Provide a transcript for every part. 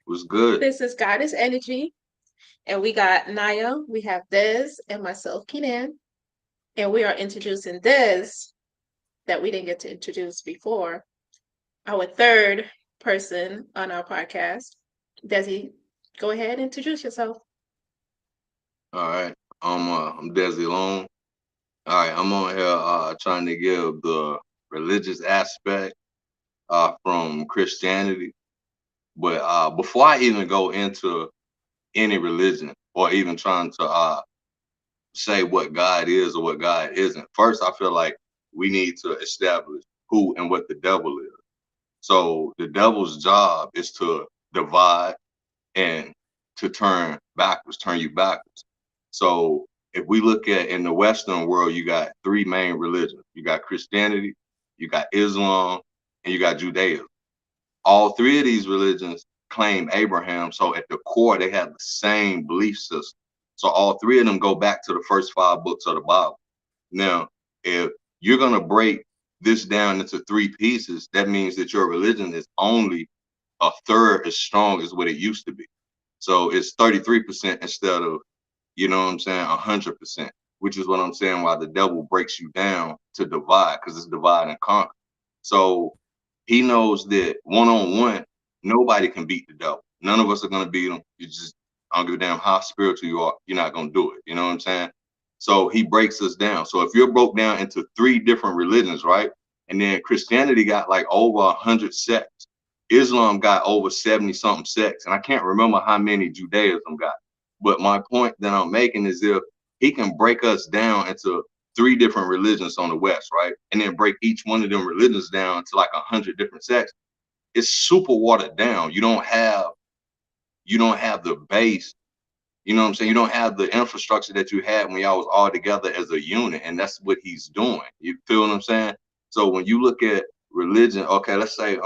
Was good. This is Goddess Energy, and we got Naya, we have Des, and myself, Kenan, and we are introducing Des that we didn't get to introduce before, our third person on our podcast. Desi, go ahead and introduce yourself. All right. I'm Desi Long. All right, I'm on here trying to give the religious aspect from Christianity. But before I even go into any religion or even trying to say what God is or what God isn't, first I feel like we need to establish who and what the devil is. So the devil's job is to divide and to turn you backwards. So if we look at in the Western world, you got three main religions. You got Christianity, you got Islam, and you got Judaism. All three of these religions claim Abraham. So at the core, they have the same belief system. So all three of them go back to the first five books of the Bible. Now, if you're going to break this down into three pieces, that means that your religion is only a third as strong as what it used to be. So it's 33% instead of, you know what I'm saying, 100%, which is what I'm saying why the devil breaks you down to divide, because it's divide and conquer. So he knows that one-on-one, nobody can beat the devil. None of us are going to beat him. You just, I don't give a damn how spiritual you are, you're not going to do it. You know what I'm saying? So he breaks us down. So if you're broke down into three different religions, right? And then Christianity got like over 100 sects. Islam got over 70 something sects. And I can't remember how many Judaism got. But my point that I'm making is if he can break us down into three different religions on the West, right? And then break each one of them religions down to like 100 different sects, it's super watered down. You don't have the base, you know what I'm saying? You don't have the infrastructure that you had when y'all was all together as a unit, and that's what he's doing. You feel what I'm saying? So when you look at religion, okay, let's say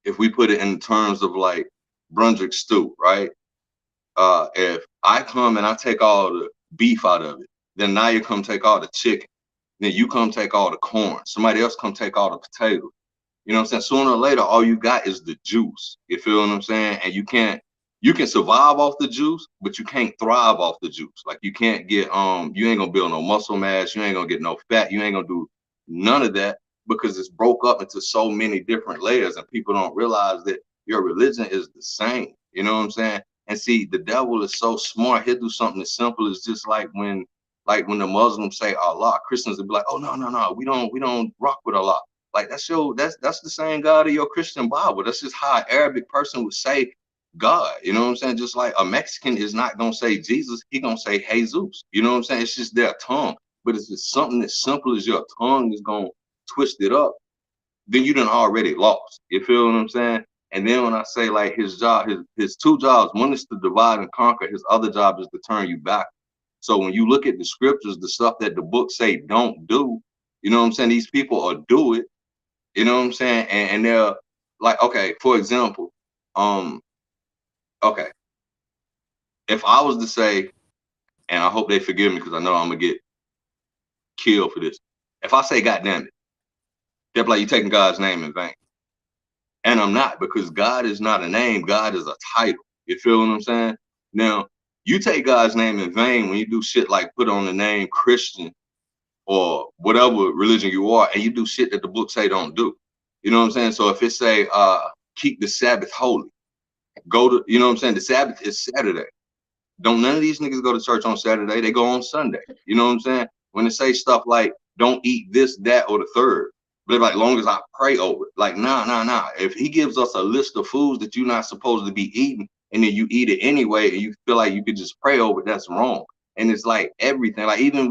if we put it in terms of like Brunswick stew, right? If I come and I take all the beef out of it, then now you come take all the chicken, then you come take all the corn, somebody else come take all the potatoes. You know what I'm saying? Sooner or later, all you got is the juice. You feel what I'm saying? And you can survive off the juice, but you can't thrive off the juice. Like you can't get you ain't gonna build no muscle mass, you ain't gonna get no fat, you ain't gonna do none of that because it's broke up into so many different layers, and people don't realize that your religion is the same. You know what I'm saying? And see, the devil is so smart, he'll do something as simple as just like when the Muslims say Allah, Christians will be like, oh no, we don't rock with Allah. Like that's the same God of your Christian Bible. That's just how an Arabic person would say God. You know what I'm saying? Just like a Mexican is not gonna say Jesus, he gonna say Jesus. You know what I'm saying? It's just their tongue. But it's just something as simple as your tongue is gonna twist it up, then you done already lost. You feel what I'm saying? And then when I say like his job, his two jobs, one is to divide and conquer, his other job is to turn you back. So when you look at the scriptures, the stuff that the books say don't do, you know what I'm saying? These people will do it, you know what I'm saying? And they're like, okay, for example, um, okay, if I was to say, and I hope they forgive me because I know I'm gonna get killed for this. If I say, God damn it, they're like, you taking God's name in vain. And I'm not, because God is not a name, God is a title. You feel what I'm saying? Now, you take God's name in vain when you do shit like put on the name Christian or whatever religion you are, and you do shit that the book say don't do. You know what I'm saying? So if it say keep the Sabbath holy, go to, you know what I'm saying? The Sabbath is Saturday. Don't none of these niggas go to church on Saturday, they go on Sunday. You know what I'm saying? When they say stuff like don't eat this, that, or the third, but like long as I pray over it, like nah. If he gives us a list of foods that you're not supposed to be eating, and then you eat it anyway, and you feel like you could just pray over it, that's wrong. And it's like everything, like even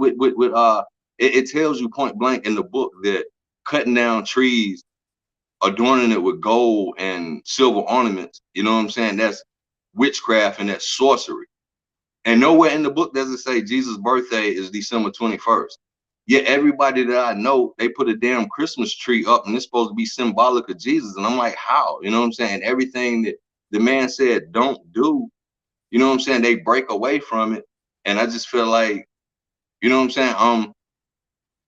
it tells you point blank in the book that cutting down trees, adorning it with gold and silver ornaments, you know what I'm saying? That's witchcraft and that's sorcery. And nowhere in the book does it say Jesus' birthday is December 21st. Yet everybody that I know, they put a damn Christmas tree up and it's supposed to be symbolic of Jesus. And I'm like, how? You know what I'm saying? Everything that the man said don't do, you know what I'm saying? They break away from it. And I just feel like, you know what I'm saying?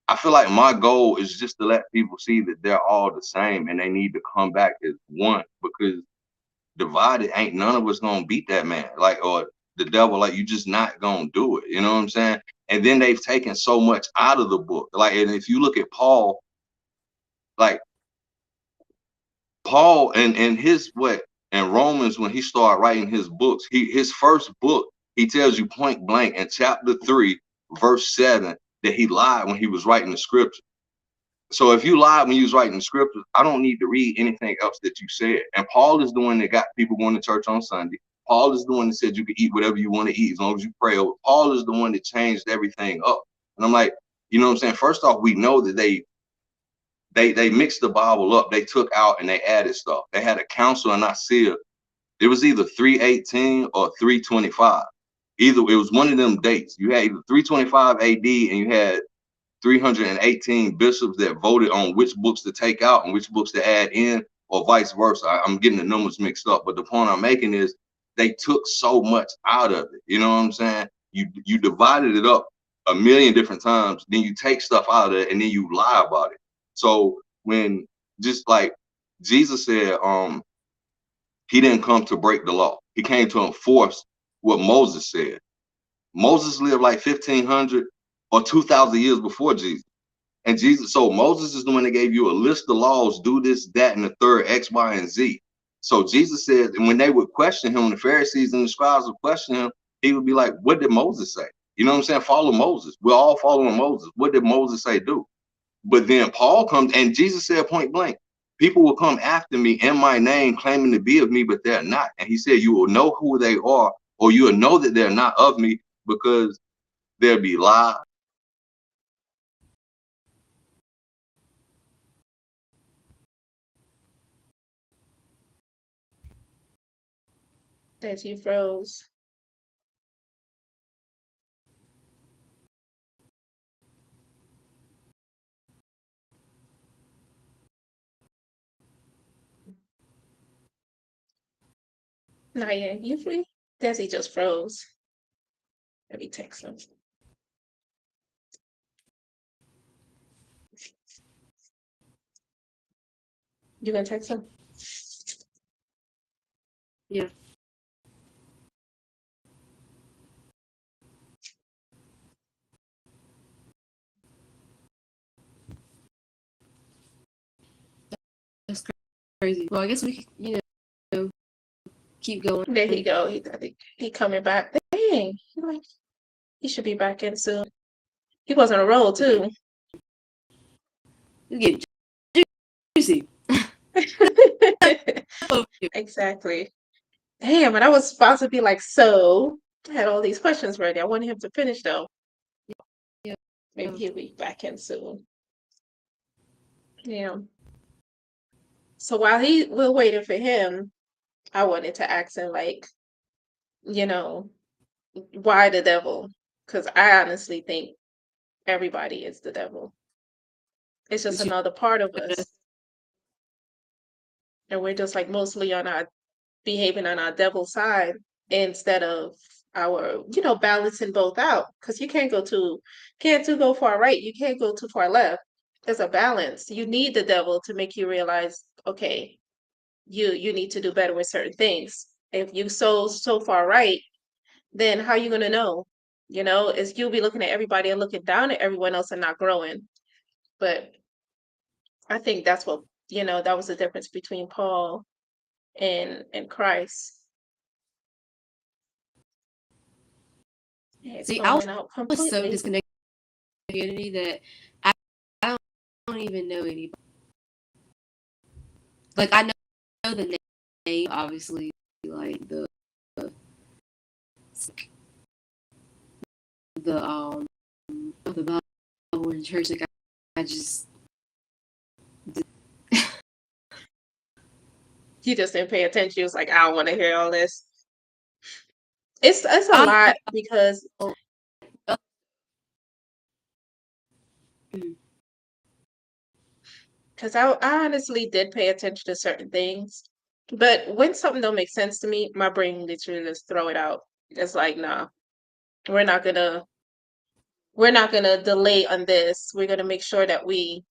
I feel like my goal is just to let people see that they're all the same and they need to come back as one, because the divided, ain't none of us gonna beat that man. Like, or the devil, like, you just not gonna do it. You know what I'm saying? And then they've taken so much out of the book. Like, and if you look at Paul, like Paul and his what in Romans, when he started writing his books, his first book, he tells you point blank in chapter 3, verse 7, that he lied when he was writing the scripture. So if you lied when you was writing the scriptures, I don't need to read anything else that you said. And Paul is the one that got people going to church on Sunday. Paul is the one that said you could eat whatever you want to eat as long as you pray over. Paul is the one that changed everything up. And I'm like, you know what I'm saying? First off, we know that they mixed the Bible up. They took out and they added stuff. They had a council in Nicaea. It was either 318 or 325. Either it was one of them dates. You had either 325 AD and you had 318 bishops that voted on which books to take out and which books to add in, or vice versa. I'm getting the numbers mixed up, but the point I'm making is they took so much out of it. You know what I'm saying? You divided it up a million different times, then you take stuff out of it and then you lie about it. So when, just like Jesus said, he didn't come to break the law. He came to enforce what Moses said. Moses lived like 1500 or 2000 years before Jesus. And Jesus, so Moses is the one that gave you a list of laws, do this, that, and the third, X, Y, and Z. So Jesus said, and when they would question him, the Pharisees and the scribes would question him, he would be like, what did Moses say? You know what I'm saying? Follow Moses. We're all following Moses. What did Moses say do? But then Paul comes, and Jesus said point blank, people will come after me in my name, claiming to be of me, but they're not. And he said, you will know who they are, or you will know that they're not of me, because there'll be lies. That you froze. Not yet. You free? Desi just froze. Let me text him. You gonna text him? Yeah. That's crazy. Well, I guess we could, keep going. There he go. I think he coming back. Dang, like he should be back in soon. He was on a roll too. You get juicy. Exactly. Damn, and I was supposed to be like, so I had all these questions ready. I wanted him to finish though. Yeah. Maybe he'll be back in soon. Yeah. So while we're waiting for him, I wanted to ask him like, you know, why the devil? Because I honestly think everybody is the devil. It's just But you another part of us. And we're just like mostly on our behaving on our devil side instead of our, balancing both out. Because you can't too go far right. You can't go too far left. There's a balance. You need the devil to make you realize, okay, you need to do better with certain things. If you so far right, then how are you gonna know? Is you'll be looking at everybody and looking down at everyone else and not growing. But I think that's what, that was the difference between Paul and Christ. Yeah, it's see, I going out was so completely. disconnected from the community that I don't even know anybody. Like I know the name, obviously, like the the Bible in church. Like I just You just didn't pay attention. You was like, I don't want to hear all this. It's a I lot because know. I honestly did pay attention to certain things. But when something don't make sense to me, my brain literally just throw it out. It's like, nah, we're not gonna we're not gonna delay on this. We're gonna make sure that we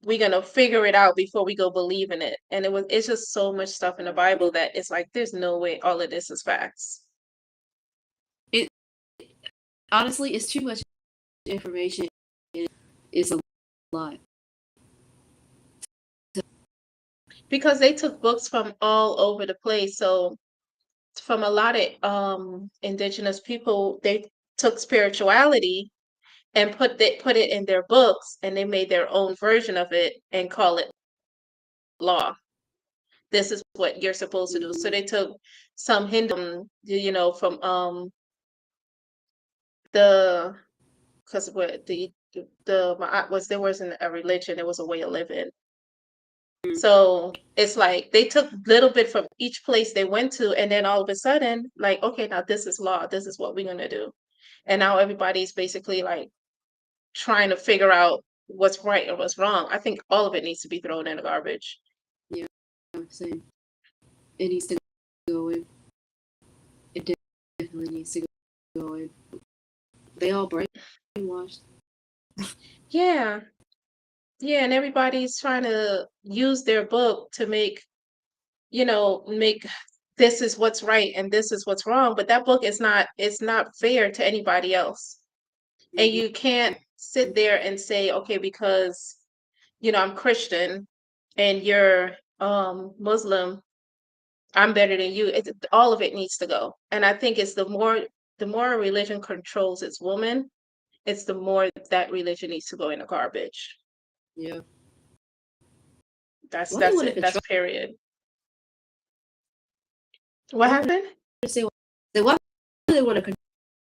we're gonna figure it out before we go believe in it. And it's just so much stuff in the Bible that it's like there's no way all of this is facts. It honestly, it's too much information. It's a lot. Because they took books from all over the place. So from a lot of indigenous people, they took spirituality and put it in their books, and they made their own version of it and call it law. This is what you're supposed to do. So they took some Hindu, from the because what the was there wasn't a religion, it was a way of living. So it's like they took little bit from each place they went to, and then all of a sudden, like, okay, now this is law. This is what we're gonna do. And now everybody's basically like trying to figure out what's right and what's wrong. I think all of it needs to be thrown in the garbage. Yeah, same. It needs to go in. It definitely needs to go in. They all brainwashed. Yeah. Yeah, and everybody's trying to use their book to make this is what's right and this is what's wrong, but that book is not it's not fair to anybody else. And you can't sit there and say, okay, because I'm Christian and you're Muslim, I'm better than you. All of it needs to go. And I think it's the more a religion controls its woman, it's the more that religion needs to go in the garbage. Yeah. That's Why do you that's want to it. That's control? period. What I don't happened? understand why do they want to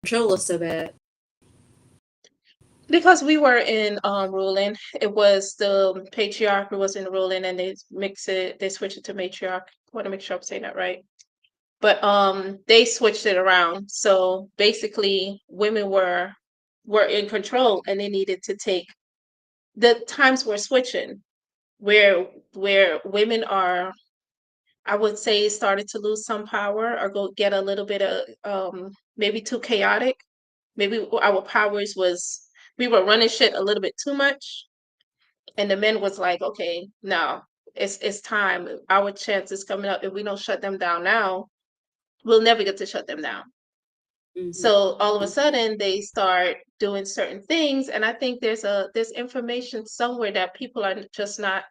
control us so bad? Because we were in ruling. It was the patriarchy was in ruling, and they switched it to matriarch. I want to make sure I'm saying that right. But they switched it around. So basically women were in control, and they needed to take the times were switching where women are, I would say, started to lose some power or go get a little bit of maybe too chaotic. Maybe our powers was we were running shit a little bit too much, and the men was like, okay, no, it's time. Our chance is coming up. If we don't shut them down now, we'll never get to shut them down. Mm-hmm. So all of a sudden they start doing certain things, and I think there's information somewhere that people are just not.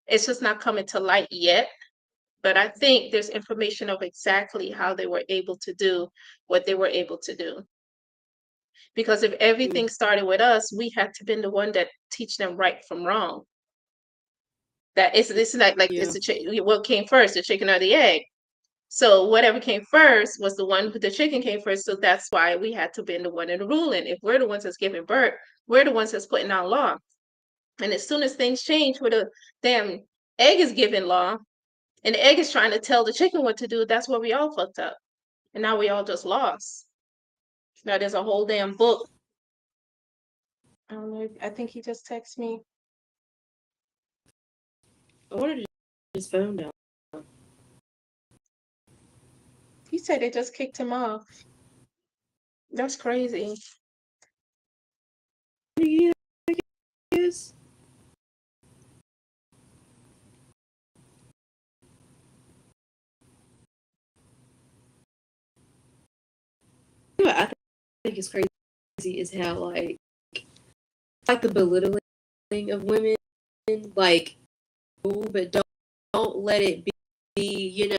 It's just not coming to light yet. But I think there's information of exactly how they were able to do what they were able to do. Because if everything started with us, we had to been the one that teach them right from wrong. That it's not like Yeah. what came first, the chicken or the egg. So whatever came first was the chicken came first. So that's why we had to be the one in the ruling. If we're the ones that's giving birth, we're the ones that's putting out law. And as soon as things change, where the damn egg is giving law, and the egg is trying to tell the chicken what to do, that's where we all fucked up. And now we all just lost. Now there's a whole damn book. I don't know. I think he just texted me. I wanted his phone down. He said they just kicked him off. That's crazy. Yes. What I think is crazy is how like the belittling of women, like, but don't let it be your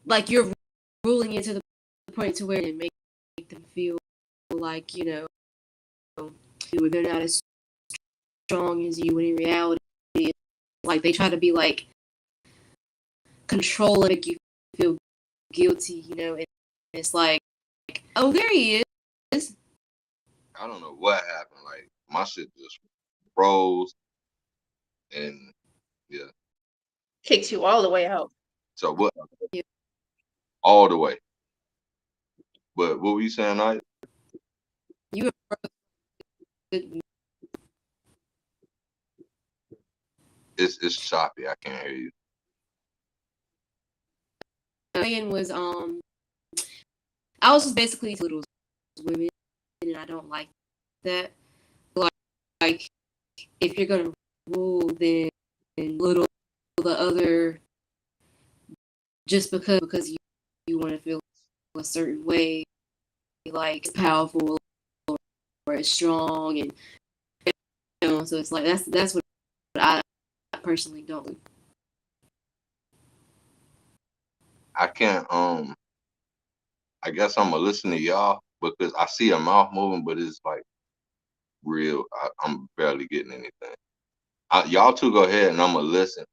like you're ruling it to the point to where it make them feel like they're not as strong as you, when in reality like they try to be like control and make you feel guilty, and it's like, oh, there he is. I don't know what happened. Like my shit just froze, and yeah. Kicked you all the way out. So what? Yeah. All the way. But what were you saying, I? You It's choppy. I can't hear you. saying was I was just basically little women, and and I don't like that. Like if you're gonna rule, then little the other just because you want to feel a certain way, like it's powerful or it's strong, and so it's like that's what I personally don't. I can't. I guess I'm gonna listen to y'all because I see a mouth moving, but it's like real. I'm barely getting anything. Y'all two go ahead, and I'm gonna listen,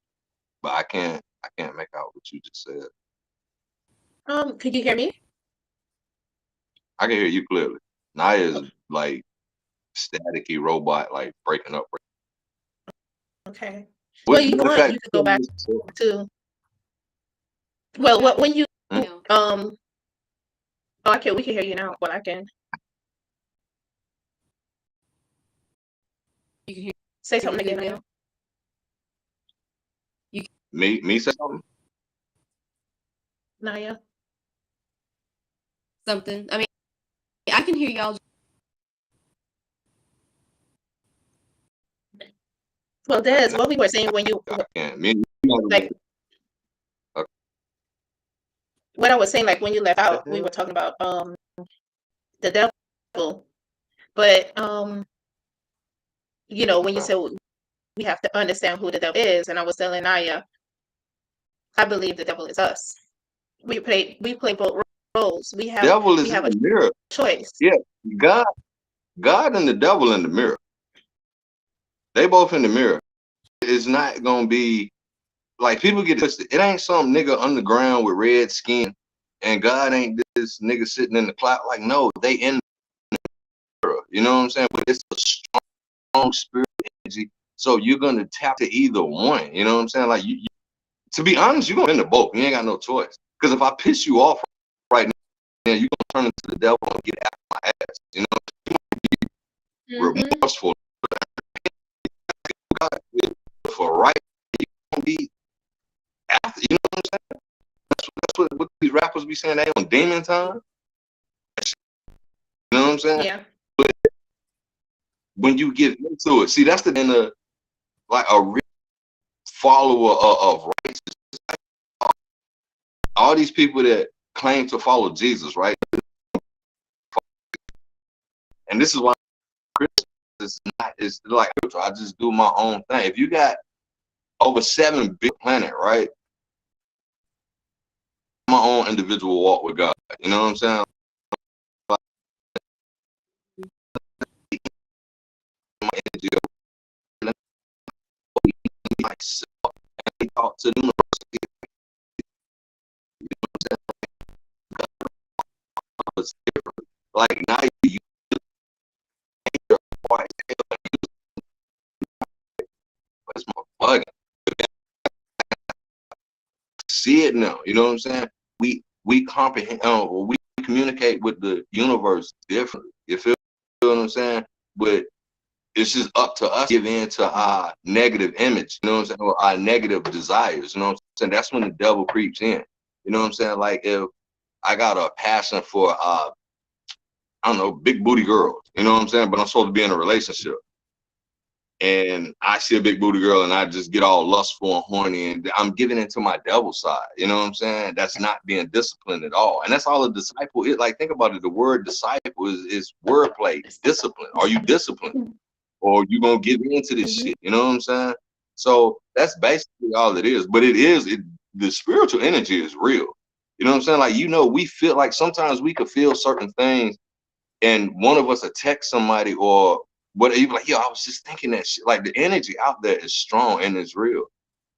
but I can't. I can't make out what you just said. Could you hear me? I can hear you clearly. Naya's like staticky robot, like breaking up. Okay. What Well, you the want fact? you could go back to well, when you Hmm? oh, I can we can hear you now. Well, I can You can hear say something me again now. now. Me say something? Naya. Something. I mean, I can hear y'all. Well, Des, what we were saying when you I can't. Me. like Okay. what I was saying, like when you left out, we hell? were talking about the devil. But you know, when you Okay. said we have to understand who the devil is, and I was telling Naya, I believe the devil is us. We play both roles. We have Devil we is in have a the mirror. choice. Yeah, God, God and the devil in the mirror. They both in the mirror. It's not gonna be like people get twisted. It ain't some nigga underground with red skin, and God ain't this nigga sitting in the cloud. Like, no, they in the mirror. You know what I'm saying? But it's a strong spirit energy. So you're gonna tap to either one. You know what I'm saying? Like you to be honest, you're gonna into both. You ain't got no choice. Because if I piss you off right now, you're gonna turn into the devil and get after my ass. You know, Mhm. remorseful. God, for right, you gonna be after. You know what I'm saying? That's what these rappers be saying. They on demon time. You know what I'm saying? Yeah. But when you get into it, see, that's the end of like a real follower of righteousness. All these people that claim to follow Jesus, right? And this is why Christians is not. It's like I just do my own thing. If you got over 7 big planet, right? My own individual walk with God. You know what I'm saying? My energy myself and talk to the university. You know what I'm saying? Different. Like now you your voice, it's my bugging. See it now. You know what I'm saying? We comprehend we communicate with the universe differently. You feel what I'm saying? But it's just up to us to give in to our negative image, you know what I'm saying, or our negative desires, you know what I'm saying? That's when the devil creeps in. You know what I'm saying? Like if I got a passion for I don't know, big booty girls, you know what I'm saying? But I'm supposed to be in a relationship. And I see a big booty girl and I just get all lustful and horny and I'm giving into my devil side. You know what I'm saying? That's not being disciplined at all. And that's all a disciple is. Like, think about it. The word disciple is wordplay. It's discipline. Are you disciplined? Or you gonna give into this Mhm. shit? You know what I'm saying? So that's basically all it is. But the spiritual energy is real. You know what I'm saying? Like, we feel like sometimes we could feel certain things and one of us attack somebody or what you like, yo, I was just thinking that shit. Like the energy out there is strong and it's real.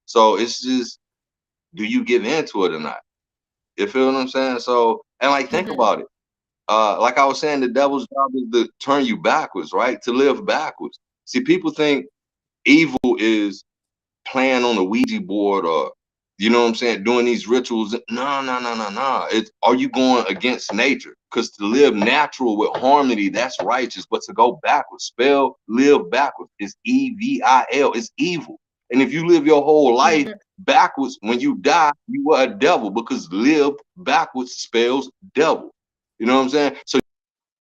So it's just, do you give into it or not? You feel what I'm saying? So, and like think Mhm. about it. Like I was saying, the devil's job is to turn you backwards, right? To live backwards. See, people think evil is playing on the Ouija board or you know what I'm saying, doing these rituals. No, no, no, no, no. It's are you going against nature? Because to live natural with harmony, that's righteous. But to go backwards, spell live backwards is evil. It's evil. And if you live your whole life Mhm. backwards, when you die, you are a devil because live backwards spells devil. You know what I'm saying? So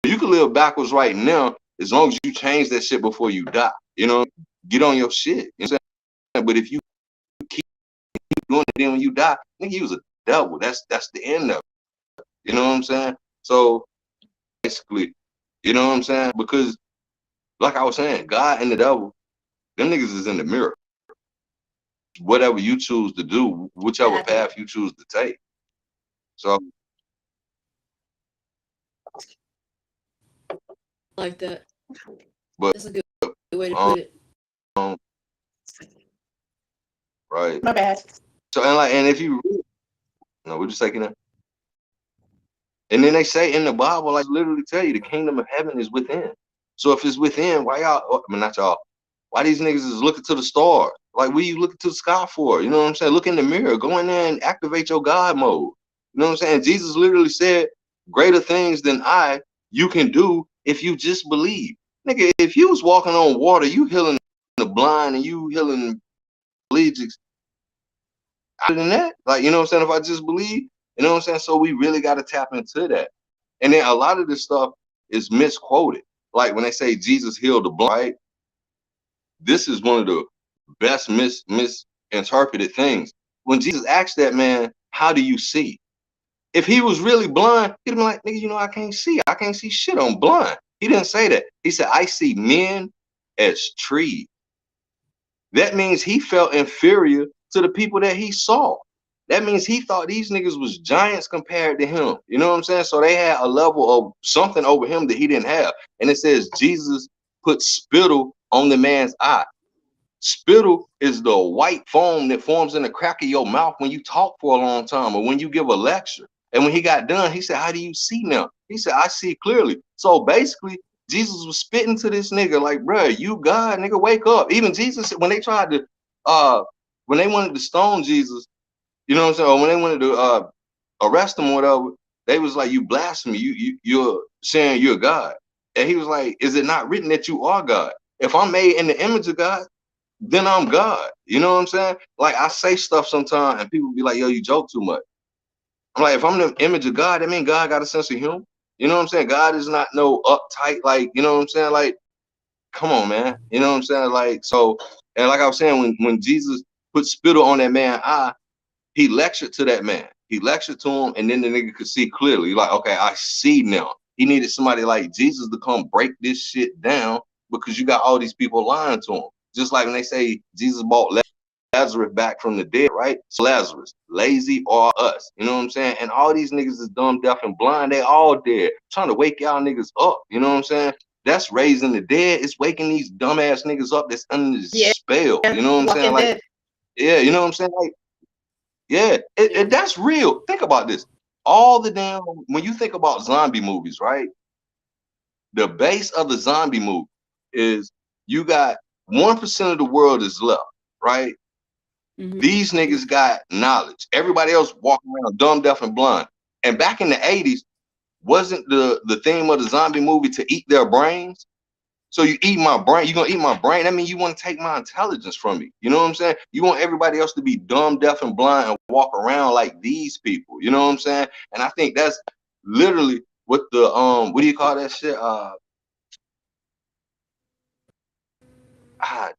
You can live backwards right now as long as you change that shit before you die. You know, get on your shit. You know what I'm saying? But if you keep doing it, then when you die, nigga, you was a devil. That's the end of it. You know what I'm saying? So basically, you know what I'm saying? Because like I was saying, God and the devil, them niggas is in the mirror. Whatever you choose to do, whichever path you choose to take. So Like that. but That's a good way to put it. Right. My bad. So and if you no, we're just taking it. And then they say in the Bible, like literally tell you the kingdom of heaven is within. So if it's within, why y'all, I mean not y'all, why these niggas is looking to the stars? Like what are you looking to the sky for? You know what I'm saying? Look in the mirror, go in there and activate your God mode. You know what I'm saying? Jesus literally said, greater things than I you can do if you just believe. Nigga, if you was walking on water, you healing the blind and you healing allegiance. Other than that, like, you know what I'm saying? If I just believe, you know what I'm saying? So we really got to tap into that. And then a lot of this stuff is misquoted. Like when they say Jesus healed the blind, right? This is one of the best misinterpreted things. When Jesus asked that man, how do you see? If he was really blind, he'd be like, nigga, you know, I can't see. I can't see shit. I'm blind. He didn't say that. He said, I see men as trees. That means he felt inferior to the people that he saw. That means he thought these niggas was giants compared to him. You know what I'm saying? So they had a level of something over him that he didn't have. And it says Jesus put spittle on the man's eye. Spittle is the white foam that forms in the crack of your mouth when you talk for a long time or when you give a lecture. And when he got done, he said, how do you see now? He said, I see clearly. So basically, Jesus was spitting to this nigga like, bro, you God, nigga, wake up. Even Jesus, when they tried to, when they wanted to stone Jesus, you know what I'm saying? Or when they wanted to arrest him or whatever, they was like, you blasphemy. You're saying you're God. And he was like, is it not written that you are God? If I'm made in the image of God, then I'm God. You know what I'm saying? Like I say stuff sometimes and people be like, yo, you joke too much. I'm like, if I'm the image of God, that means God got a sense of humor. You know what I'm saying? God is not no uptight, like, you know what I'm saying? Like, come on, man. You know what I'm saying? Like, so, and like I was saying, when Jesus put spittle on that man's eye, he lectured to that man. He lectured to him, and then the nigga could see clearly. Like, okay, I see now. He needed somebody like Jesus to come break this shit down because you got all these people lying to him. Just like when they say Jesus brought Lazarus back from the dead, right? So Lazarus, lazy or us, you know what I'm saying? And all these niggas is dumb, deaf, and blind. They all dead. Trying to wake y'all niggas up, you know what I'm saying? That's raising the dead. It's waking these dumbass niggas up that's under the spell. You know what I'm saying? Like, yeah, you know what I'm saying? Like, yeah, that's real. Think about this. All the damn, when you think about zombie movies, right? The base of the zombie movie is you got 1% of the world is left, right? Mm-hmm. These niggas got knowledge. Everybody else walking around dumb, deaf, and blind. And back in the 80s, wasn't the theme of the zombie movie to eat their brains? So you eat my brain, you're gonna eat my brain. That means you want to take my intelligence from me. You know what I'm saying? You want everybody else to be dumb, deaf, and blind and walk around like these people. You know what I'm saying? And I think that's literally what the what do you call that shit?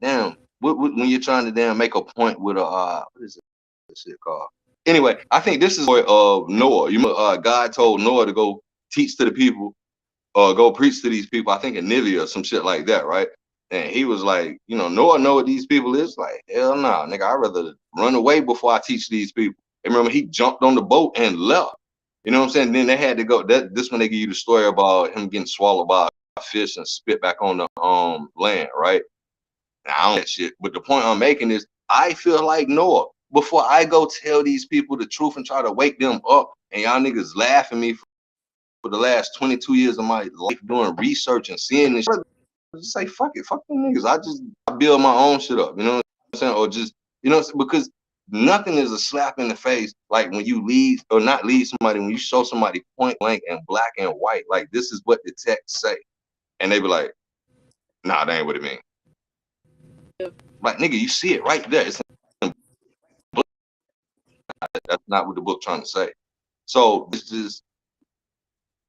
Damn. What when you're trying to damn make a point with a what is it? This shit called? Anyway, I think this is where Noah. God told Noah to go teach to the people go preach to these people. I think in Nivea or some shit like that, right? And he was like, you Noah know what these people is. Like, hell no, nigga, I'd rather run away before I teach these people. And remember, he jumped on the boat and left. You know what I'm saying? Then they had to go. This when they give you the story about him getting swallowed by a fish and spit back on the land, right? Now, I don't know that shit. But the point I'm making is, I feel like Noah. Before I go tell these people the truth and try to wake them up, and y'all niggas laugh at me for the last 22 years of my life doing research and seeing this, just say fuck it, fuck them niggas. I build my own shit up, you know what I'm saying? Or just, because nothing is a slap in the face like when you lead or not lead somebody, when you show somebody point blank and black and white, like this is what the text say. And they be like, nah, that ain't what it mean. Like, nigga, you see it right there. It's in book. That's not what the book trying to say. So it's just,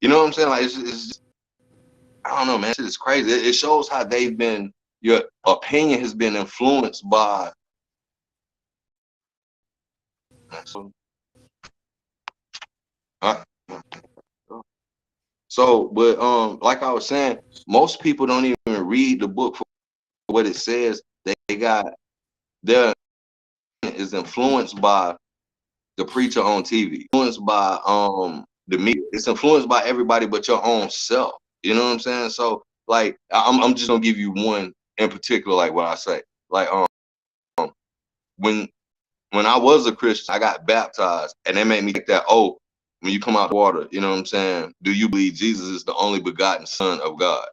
you know what I'm saying? Like it's just, I don't know, man. Shit is crazy. It shows how they've been. Your opinion has been influenced by. So, uh, but like I was saying, most people don't even read the book for what it says. They got their is influenced by the preacher on TV, influenced by the media. It's influenced by everybody but your own self. You know what I'm saying? So like I'm just gonna give you one in particular, like what I say. Like when I was a Christian, I got baptized and they made me take that oath when you come out of the water, you know what I'm saying? Do you believe Jesus is the only begotten Son of God?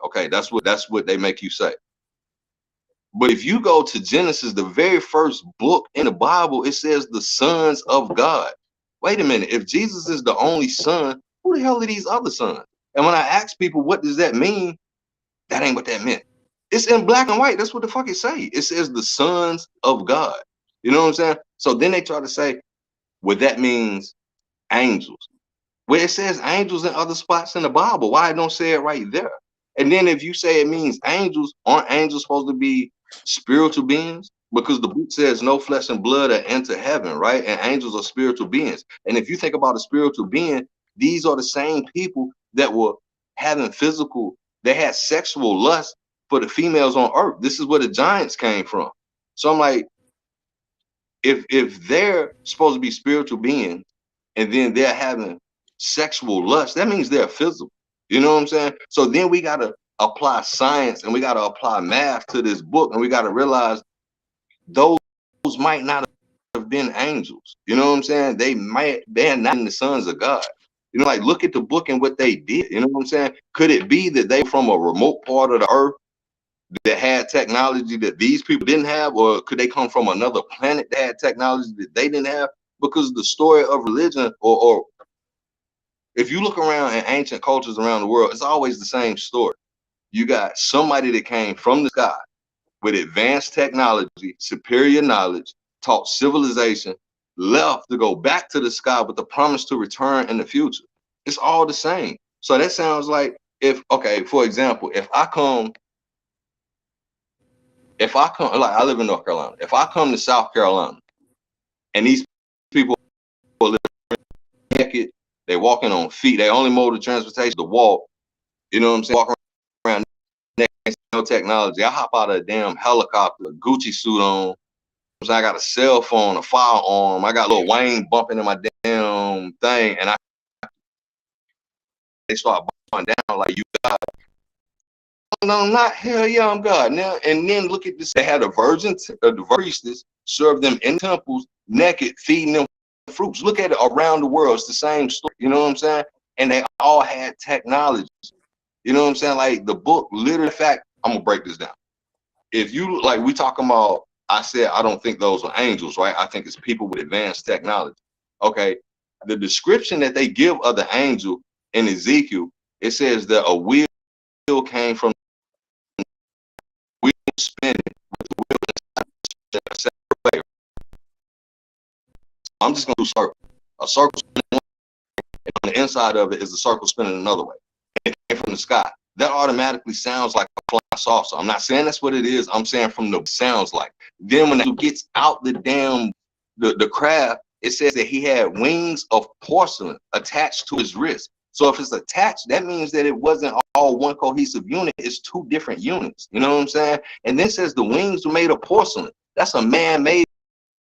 Okay, that's what they make you say. But if you go to Genesis, the very first book in the Bible, it says the sons of God. Wait a minute. If Jesus is the only son, who the hell are these other sons? And when I ask people, what does that mean? That ain't what that meant. It's in black and white. That's what the fuck it say. It says the sons of God. You know what I'm saying? So then they try to say, well, that means angels. Well, it says angels in other spots in the Bible. Why it don't say it right there? And then if you say it means angels, aren't angels supposed to be spiritual beings? Because the book says no flesh and blood are enter heaven, right? And angels are spiritual beings. And if you think about a spiritual being, these are the same people that were having physical, they had sexual lust for the females on earth. This is where the giants came from. So I'm like, if they're supposed to be spiritual beings and then they're having sexual lust, that means they're physical. You know what I'm saying? So then we got to apply science and we got to apply math to this book, and we got to realize those might not have been angels. You know what I'm saying? They're not the sons of God. You know, like look at the book and what they did. You know what I'm saying? Could it be that they from a remote part of the earth that had technology that these people didn't have, or could they come from another planet that had technology that they didn't have? Because the story of religion, or if you look around in ancient cultures around the world, it's always the same story. You got somebody that came from the sky with advanced technology, superior knowledge, taught civilization, left to go back to the sky with the promise to return in the future. It's all the same. So that sounds like okay, for example, if I come, like I live in North Carolina, if I come to South Carolina and these people are living naked, they walking on feet, they only mode of transportation to walk, you know what I'm saying? Walking around naked, no technology. I hop out of a damn helicopter, a Gucci suit on. So I got a cell phone, a firearm, I got Lil Wayne bumping in my damn thing, and they start bumping down like you got. No, not hell yeah, I'm God. Now and then look at this. They had a virgin, the priestess serve them in temples, naked, feeding them fruits. Look at it around the world. It's the same story. You know what I'm saying? And they all had technology. You know what I'm saying? Like the book, literally, in fact, I'm gonna break this down. If you like, we talking about. I said I don't think those are angels, right? I think it's people with advanced technology. Okay, the description that they give of the angel in Ezekiel, it says that a wheel came from wheel spinning with the wheel inside the way. I'm just gonna do circle. A circle spinning and on the inside of it is a circle spinning another way. And it came from the sky. That automatically sounds like a flying saucer. I'm not saying that's what it is. I'm saying from the sounds like. Then when it gets out the damn the craft, it says that he had wings of porcelain attached to his wrist. So if it's attached, that means that it wasn't all one cohesive unit. It's two different units. You know what I'm saying? And then says the wings were made of porcelain. That's a man-made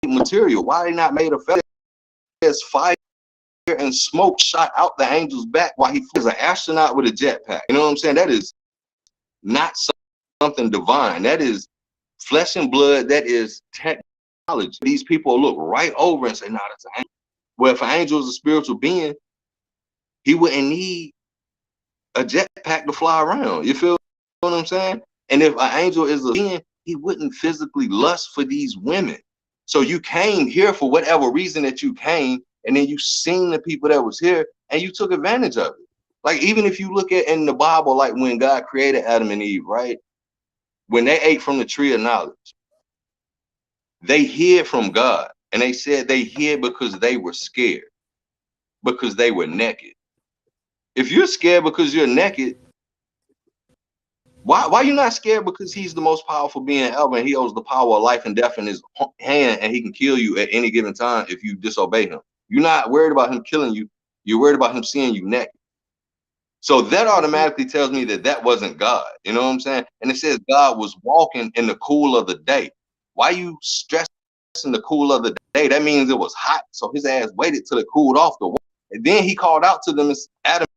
material. Why are they not made of feathers? There's fire and smoke shot out the angel's back while he flew as an astronaut with a jetpack. You know what I'm saying? That is not something divine. That is flesh and blood. That is technology. These people look right over and say, "No, that's an angel." Well, if an angel is a spiritual being, he wouldn't need a jetpack to fly around. You feel what I'm saying? And if an angel is a being, he wouldn't physically lust for these women. So you came here for whatever reason that you came, and then you seen the people that was here and you took advantage of it. Like even if you look at in the Bible, like when God created Adam and Eve, right? When they ate from the tree of knowledge, they hid from God. And they said they hid because they were scared, because they were naked. If you're scared because you're naked, why you not scared because he's the most powerful being ever and he holds the power of life and death in his hand and he can kill you at any given time if you disobey him. You're not worried about him killing you. You're worried about him seeing you naked. So that automatically tells me that that wasn't God. You know what I'm saying? And it says God was walking in the cool of the day. Why you stressing the cool of the day? That means it was hot. So his ass waited till it cooled off the wall. And then he called out to them, Adam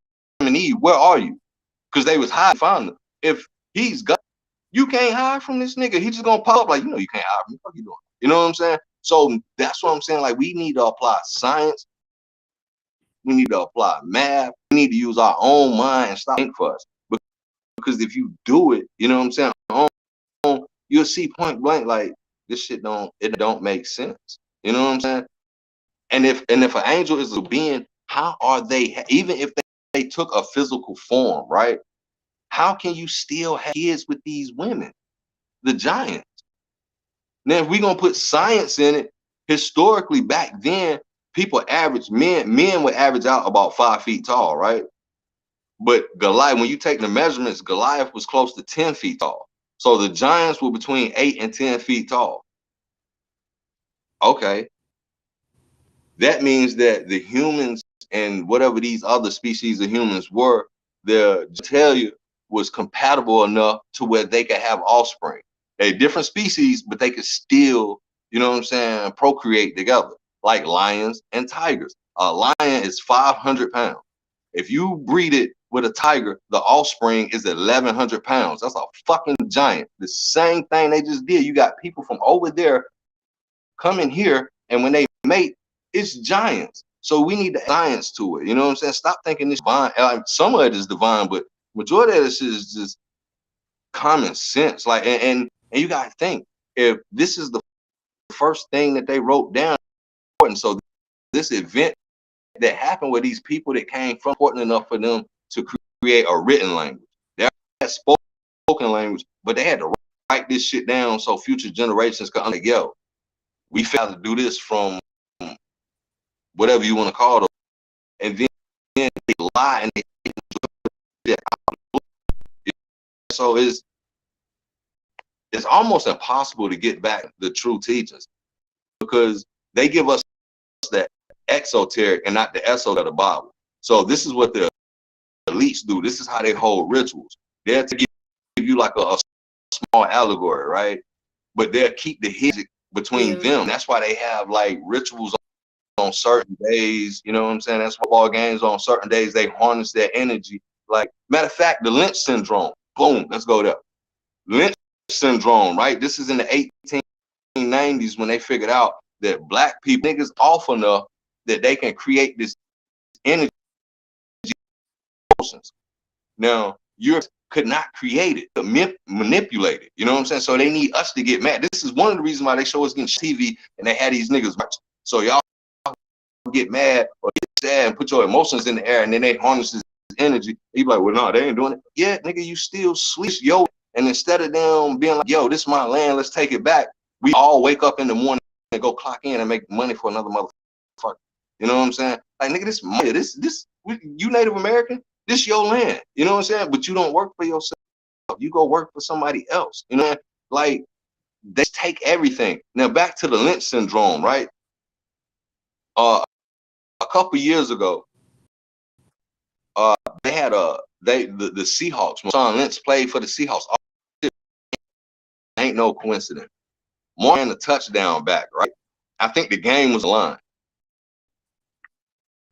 and Eve, where are you? Because they was hiding, found them. If he's God, you can't hide from this nigga. He just gonna pop up like, you can't hide from me. What you doing? You know what I'm saying? So that's what I'm saying. Like, we need to apply science. We need to apply math. We need to use our own mind and stop thinking for us. Because if you do it, you know what I'm saying, you'll see point blank, like, this shit don't make sense. You know what I'm saying? And if an angel is a being, how are they, even if they took a physical form, right? How can you still have kids with these women, the giants? Now, if we're gonna put science in it, historically back then, men would average out about 5 feet tall, right? But Goliath, when you take the measurements, Goliath was close to 10 feet tall. So the giants were between 8 and 10 feet tall. Okay. That means that the humans and whatever these other species of humans were, their genitalia was compatible enough to where they could have offspring. They're different species, but they could still, you know what I'm saying, procreate together, like lions and tigers. A lion is 500 pounds. If you breed it with a tiger, the offspring is 1,100 pounds. That's a fucking giant. The same thing they just did. You got people from over there coming here, and when they mate, it's giants. So we need the science to it. You know what I'm saying? Stop thinking this divine. Some of it is divine, but majority of this is just common sense. Like, and you gotta think, if this is the first thing that they wrote down, and so this event that happened with these people that came from important enough for them to create a written language. They had spoken language, but they had to write this shit down so future generations could understand, yo, we failed to do this from whatever you want to call it. And then they lie and they so it's almost impossible to get back the true teachers because they give us that exoteric and not the esoteric of the Bible. So this is what the elites do. This is how they hold rituals. They'll give you like a small allegory, right? But they'll keep the hidden between them. That's why they have like rituals on certain days. You know what I'm saying? That's football games on certain days. They harness their energy. Like, matter of fact, the Lynch syndrome. Boom, let's go there. Lynch syndrome, right? This is in the 1890s when they figured out that black people, niggas, off enough that they can create this energy. Now, Europe could not create it, manipulate it. You know what I'm saying? So they need us to get mad. This is one of the reasons why they show us getting TV and they had these niggas watch. So y'all get mad or get sad and put your emotions in the air, and then they harness this energy. You be like, well, no, they ain't doing it. Yeah, nigga, you still sleep, yo. And instead of them being like, yo, this is my land, let's take it back, we all wake up in the morning and go clock in and make money for another motherfucker. You know what I'm saying? Like, nigga, this money, you Native American, this your land. You know what I'm saying? But you don't work for yourself. You go work for somebody else. You know, like, they take everything. Now back to the Lynch syndrome, right? A couple years ago, they had the Seahawks. Marshawn Lynch played for the Seahawks. Ain't no coincidence. More than a touchdown back, right? I think the game was aligned.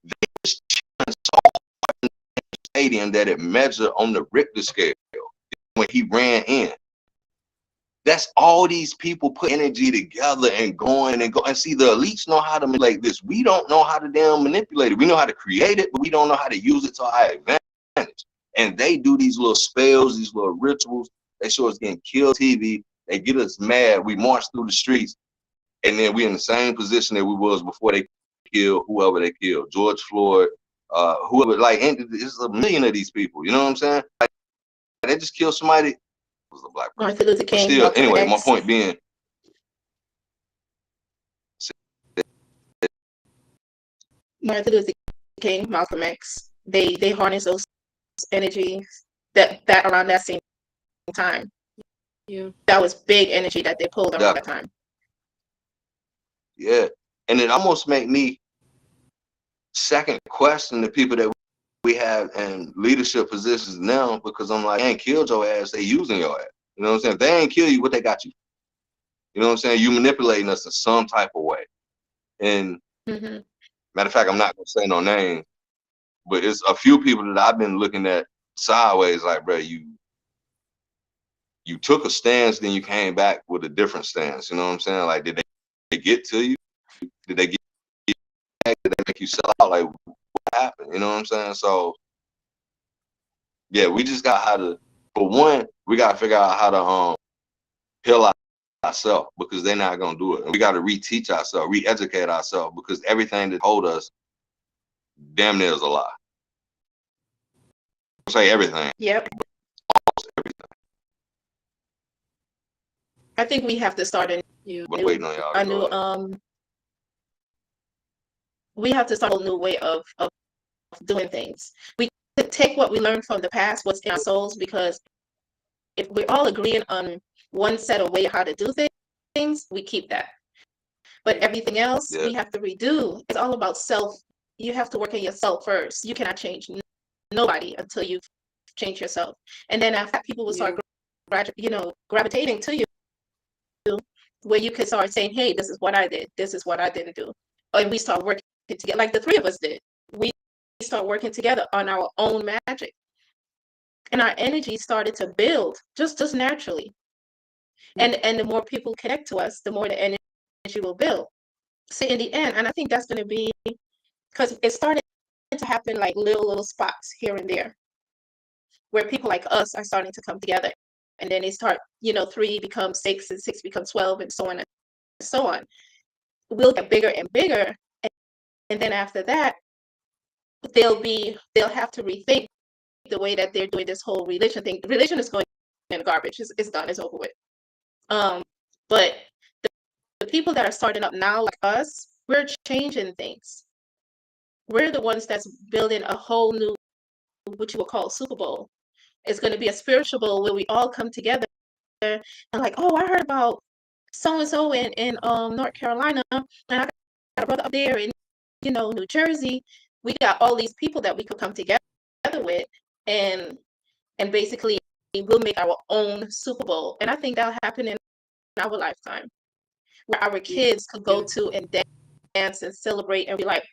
They was cheering so hard in the stadium that it measured on the Richter scale when he ran in. That's all these people put energy together and going and go. And see, the elites know how to manipulate this. We don't know how to damn manipulate it. We know how to create it, but we don't know how to use it to our advantage. And they do these little spells, these little rituals. They show us getting killed TV. They get us mad. We march through the streets, and then we're in the same position that we was before they killed whoever they killed. George Floyd, whoever. Like, it's a million of these people. You know what I'm saying? Like, they just killed somebody. Was a black person. Martin Luther King. Still, anyway, my point being, Martin Luther King, Malcolm X, they harness those energies that around that same time. Yeah. That was big energy that they pulled around that time. Yeah. And it almost make me second question the people that we have in leadership positions now, because I'm like, they ain't killed your ass, they using your ass. You know what I'm saying? If they ain't kill you, what they got you? You know what I'm saying? You manipulating us in some type of way. And matter of fact, I'm not gonna say no name, but it's a few people that I've been looking at sideways, like, bro, you took a stance, then you came back with a different stance. You know what I'm saying? Like, did they get to you? Did they get you back? Did they make you sell out? Like, what happened? You know what I'm saying? So yeah, we just got how to, for one, we gotta figure out how to heal ourselves, because they're not gonna do it. And we gotta reteach ourselves, re-educate ourselves, because everything that told us damn near is a lie. I'll say everything. Yep. Everything. I think we have to start Waiting on y'all to go. We have to start a new way of doing things. We could take what we learned from the past, what's in our souls, because if we're all agreeing on one set of way how to do things, we keep that. But everything else we have to redo. It's all about self. You have to work on yourself first. You cannot change nobody until you change yourself. And then after that, people will start gravitating to you, where you can start saying, hey, this is what I did. This is what I didn't do. And we start working together, like the three of us did. We start working together on our own magic. And our energy started to build just naturally. And the more people connect to us, the more the energy will build. So in the end, and I think that's going to be, because it started to happen like little spots here and there, where people like us are starting to come together. And then they start, 3 becomes 6, and 6 becomes 12, and so on and so on. We'll get bigger and bigger. And then after that, they'll have to rethink the way that they're doing this whole religion thing. Religion is going in the garbage. It's done. It's over with. But the people that are starting up now, like us, we're changing things. We're the ones that's building a whole new, what you would call Super Bowl. It's going to be a spiritual bowl where we all come together and like, oh, I heard about so-and-so in North Carolina, and I got a brother up there in, New Jersey. We got all these people that we could come together with, and basically we'll make our own Super Bowl. And I think that'll happen in our lifetime, where our kids could go to and dance and celebrate and be like,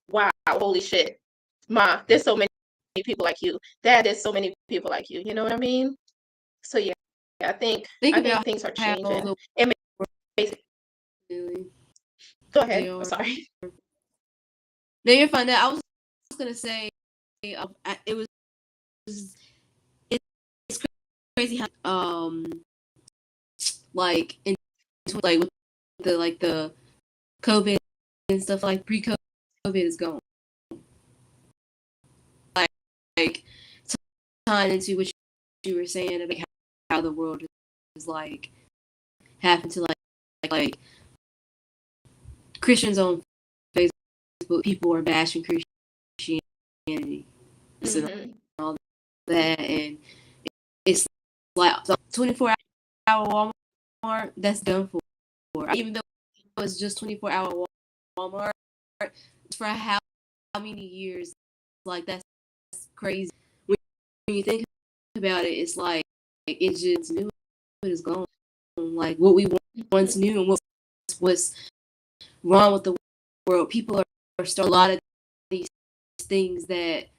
wow, holy shit, Ma, there's so many people like you. Dad, there's so many people like you. You know what I mean? So yeah, I think things are changing. Go ahead. I'm sorry. No, you're fine. I was gonna say, it's crazy how like with the COVID and stuff, like pre-COVID is gone. Like tying into what you were saying about how the world is like having to like Christians on Facebook, people are bashing Christianity and all that, and it's like 24-hour Walmart, that's done for. Even though it's just 24-hour Walmart, for how many years, like that's crazy. When you think about it, it's like it just knew it is gone. Like what we once knew and what's wrong with the world. People are still a lot of these things that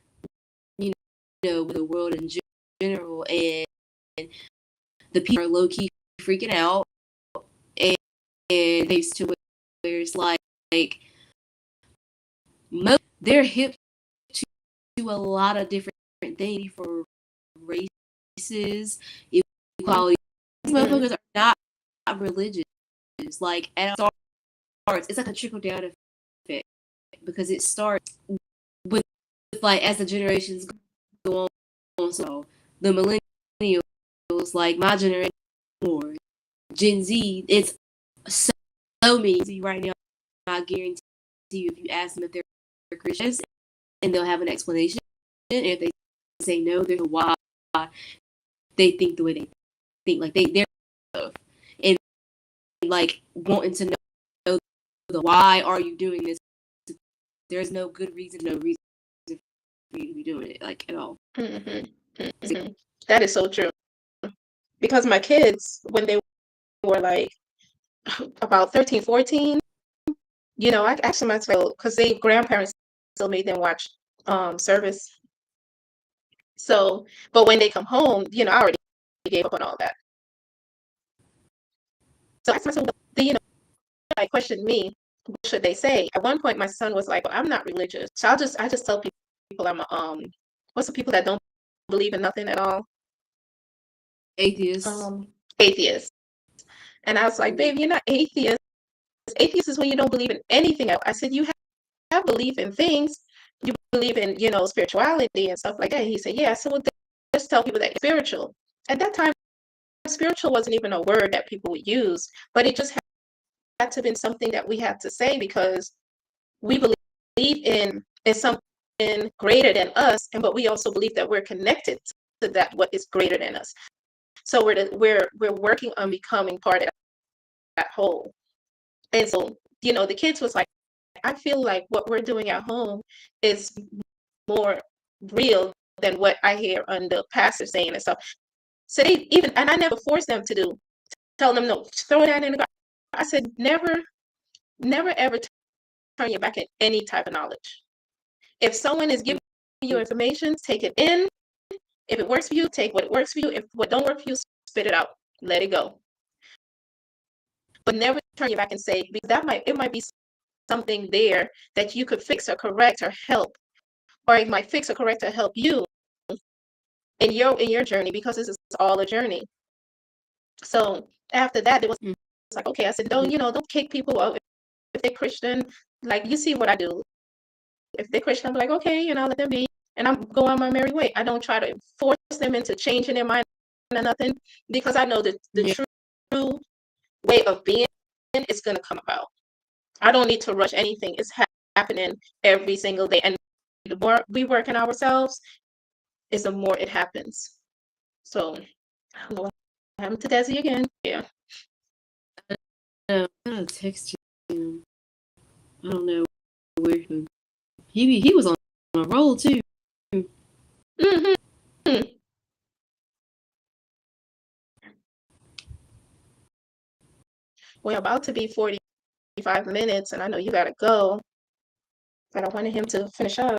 with the world in general, and the people are low key freaking out, and they to where it's like they're hip to a lot of different things for races, equality. These motherfuckers are not religious. Like at starts, it's like a trickle down effect, because it starts with like as the generations go on. So the millennials, like my generation, or Gen Z, it's so many right now. I guarantee you, if you ask them if they're Christians, and they'll have an explanation. And if they say no, there's a why they think the way they think. Like they're and like wanting to know the why are you doing this. There's no good reason, no reason for you to be doing it, like, at all. That is so true. Because my kids, when they were like about 13, 14, I asked them, because they grandparents still made them watch service. So, but when they come home, I already gave up on all that. So I asked myself, I questioned me, what should they say? At one point, my son was like, well, I'm not religious. So I just tell people I'm what's the people that don't believe in nothing at all? Atheists. Atheist. And I was like, babe, you're not atheist. Atheist is when you don't believe in anything else. I said, you have belief in things. You believe in, spirituality and stuff like that. He said, yeah. So we'll just tell people that you're spiritual. At that time, spiritual wasn't even a word that people would use, but it just had to have been something that we had to say because we believe in something greater than us, but we also believe that we're connected to that what is greater than us. So we're working on becoming part of that whole. And so, the kids was like, I feel like what we're doing at home is more real than what I hear on the pastor saying and stuff. So they even, and I never forced them to tell them, no, throw that in the garbage. I said, never ever turn your back at any type of knowledge. If someone is giving you information, take it in. If it works for you, take what works for you. If what don't work for you, spit it out. Let it go. But never turn your back and say, because it might be something there that you could fix or correct or help, or it might fix or correct or help you in your journey, because this is all a journey. So after that, it was like, okay, I said, don't kick people out if they're Christian. Like, you see what I do. If they're Christian, I'm like, okay, let them be, and I'm going on my merry way. I don't try to force them into changing their mind or nothing, because I know that the true way of being is going to come about. I don't need to rush anything. It's happening every single day, and the more we work on ourselves, is the more it happens. So, I don't know what happened to Desi again. Yeah. I'm gonna text you. I don't know where he was on a roll too. Mm-hmm. We're about to be 45 minutes, and I know you gotta go, but I wanted him to finish up.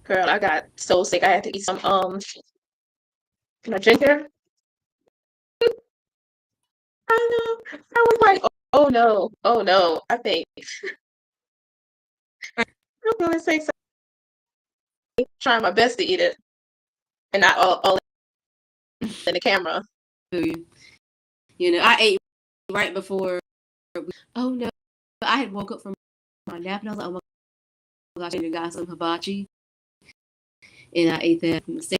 Girl, I got so sick. I had to eat some ginger. I know. I was like, oh no, oh no. I think I'm gonna say something. Trying my best to eat it, and not all in the camera. I ate right before. Oh no, I had woke up from my nap and I was like, oh my gosh, I got some hibachi, and I ate that from the state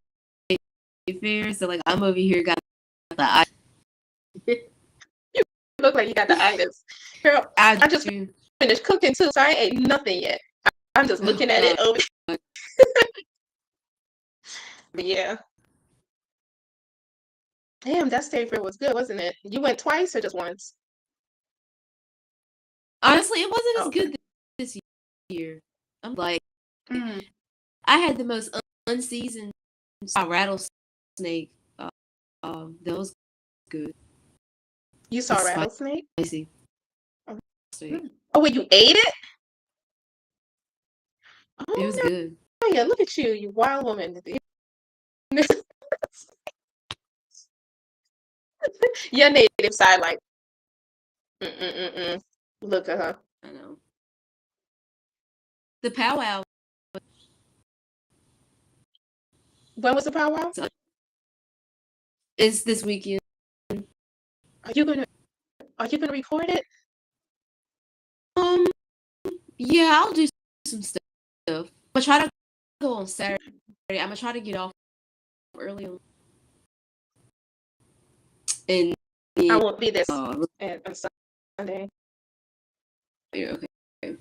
fair. So like, I'm over here got the. You look like you got the itis. Girl, I just finished cooking too, so I ain't ate nothing yet. I'm just looking at it over. But yeah. Damn, that state fair was good, wasn't it? You went twice or just once? Honestly, it wasn't as good this year. I'm like, I had the most unseasoned rattlesnake. That was good. You saw a rattlesnake? I see. Oh, wait, you ate it? Oh, it was good. Oh yeah, look at you, you wild woman. Your native side, like, look at her. I know. The powwow. When was the powwow? It's this weekend. Are you gonna record it? Yeah, I'll do some stuff. I'm gonna try to go on Saturday. I'm gonna try to get off early on. And I won't be there on Sunday. Yeah, okay.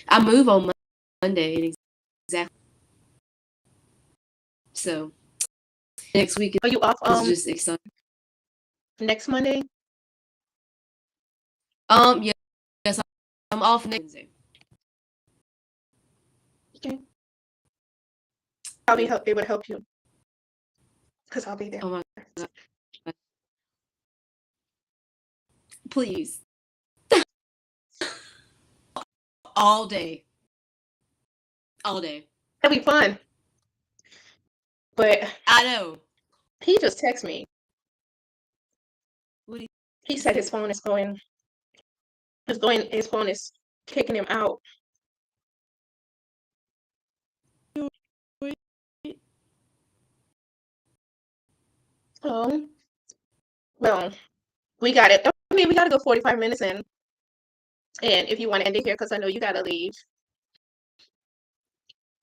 I move on Monday. Exactly. So next week Are you off is just exciting. next Monday? Yeah, yes, I'm off next Wednesday. Okay. I'll be able to help you because I'll be there. Oh my God. Please. All day. All day. It'll be fun. But I know. he just texted me. What do He said his phone is going. His phone is kicking him out. Oh, well, we got it. I mean, we got to go 45 minutes in. And if you want to end it here, because I know you got to leave.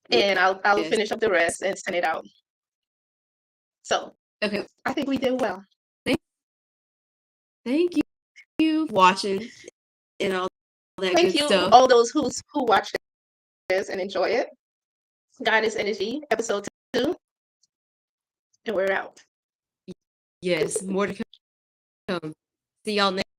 And I'll Yes. finish up the rest and send it out. So Okay. I think we did well. Thank you for watching and all that Thank good you, stuff. all those who watched this and enjoy it. Guidance Energy, episode 2. And we're out. Yes, more to come. See y'all next.